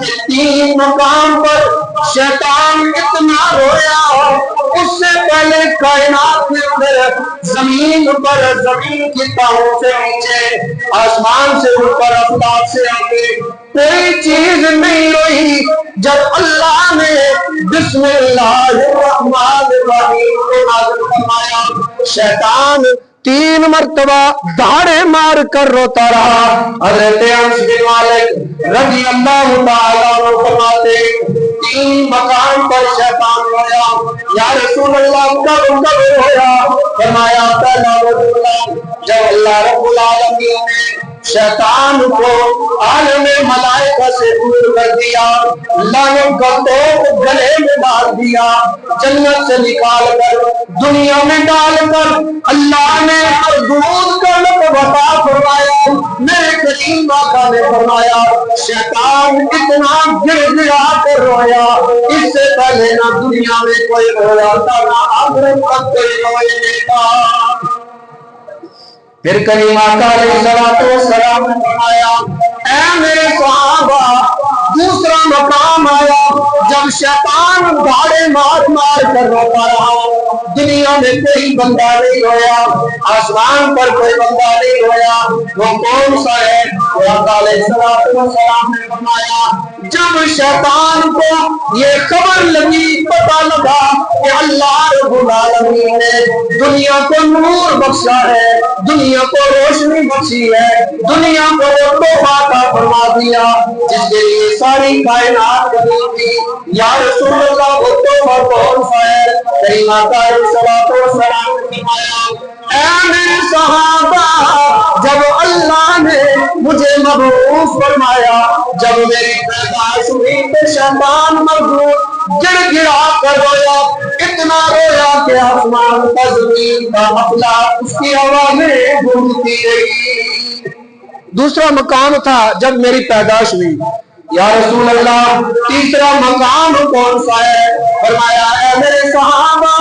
کہ 3 مقام پر شیطان اتنا رویا، اس سے پہلے کائنات کے اندر زمین پر، زمین کی تہوں سے نیچے، آسمان سے اوپر، آفتاب سے آگے کوئی چیز نہیں روئی جب اللہ نے بسم اللہ الرحمن الرحیم کو نازل فرمایا۔ شیطان 3 مرتبہ دھاڑے مار کر روتا رہا۔ حضرت انس بن مالک رضی اللہ تعالیٰ عنہ فرماتے 3 مقام پر شیطان رویا۔ یا رسول اللہ کب رویا؟ فرمایا پہلا روز جب اللہ رب العالمین نے شیطان کو عالم ملائکہ سے دور کر دیا، لعنت کا توپ گلے میں ڈال دیا، جنت سے نکال کر دنیا میں ڈال کر اللہ نے مردود کا لقب عطا فرمایا۔ میرے کریم آقا نے فرمایا شیطان اتنا گر گرا کر رویا، اس سے پہلے نہ دنیا میں کوئی رویا تھا، نہ آخرت تک کوئی روئے تھا۔ پھر کریم آقا علیہ السلام نے فرمایا اے میرے صحابہ، دوسرا مقام آیا جب شیطان دھاڑے مار مار کر روتا رہا، دنیا میں کوئی بندہ نہیں رویا، آسمان پر کوئی بندہ نہیں رویا، وہ کون سا ہے؟ آقا علیہ السلام نے فرمایا جب شیطان کو یہ خبر لگی، پتہ لگا کہ اللہ رب العالمین نے دنیا کو نور بخشا ہے، دنیا کو روشنی بخشی ہے، دنیا کو تحفہ عطا فرما دیا جس کے لیے ساری کائنات بنی تھی۔ یا رسول اللہ وہ تحفہ کون سا ہے؟ کریم آقا علیہ السلام نے فرمایا اے میرے صحابہ، جب اللہ نے مجھے مبعوث فرمایا، جب میری پیدائش ہوئی تو شیطان مردود گر گرا کر رویا، اتنا رویا کہ آسمان کا زمین کا مسئلہ اس کی آوازیں گونجتی رہی۔ دوسرا مقام تھا جب میری پیدائش ہوئی۔ یا رسول اللہ تیسرا مقام کون سا ہے؟ فرمایا اے میرے صحابہ،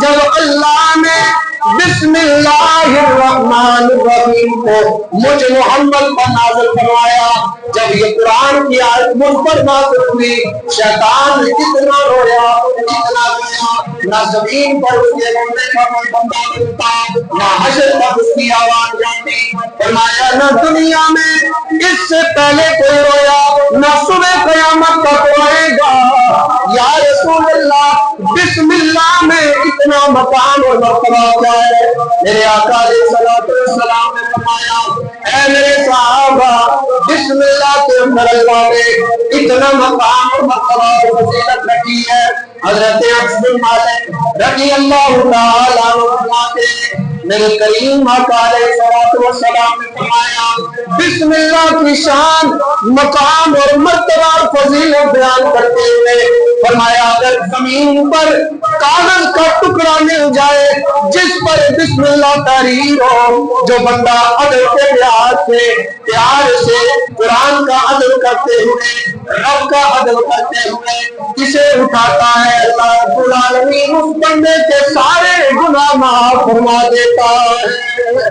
جب اللہ نے بسم اللہ الرحمن الرحیم کو مجھ محمد پر نازل فرمایا، جب یہ قرآن کی آیت مجھ پر نازل ہوئی، شیطان اتنا رویا، اتنا رویا، نہ زمین پر اس کے رونے کا کوئی بندہ ملتا، نہ حشر تک اس کی آواز جاتی۔ فرمایا نہ دنیا میں اس سے پہلے کوئی رویا، نہ صبح قیامت تک روئے گا۔ یا رسول اللہ بسم اللہ میں اتنا مقام اور مرتبہ کیا ہے؟ میرے آقا علیہ السلام نے فرمایا اے میرے صحابہ، بسم اللہ کے اندر اللہ نے اتنا مقام اور مرتبہ اور فضیلت رکھی ہے۔ حضرت انس بن مالک رضی اللہ تعالیٰ عنہ فرماتے ہیں میرے کریم آقا علیہ السلام نے فرمایا بسم اللہ کی شان، مقام اور مرتبہ اور فضیلت بیان کرتے ہوئے فرمایا اگر زمین پر کاغذ کا ٹکڑا مل جائے جس پر بسم اللہ تحریر ہو، جو بندہ ادب کے پیار سے قرآن کا ادب کرتے ہوئے، رب کا ادب کرتے ہوئے اسے اٹھاتا ہے، اللہ رب العالمین اس بندے کے سارے گناہ معاف فرما دیتا ہے۔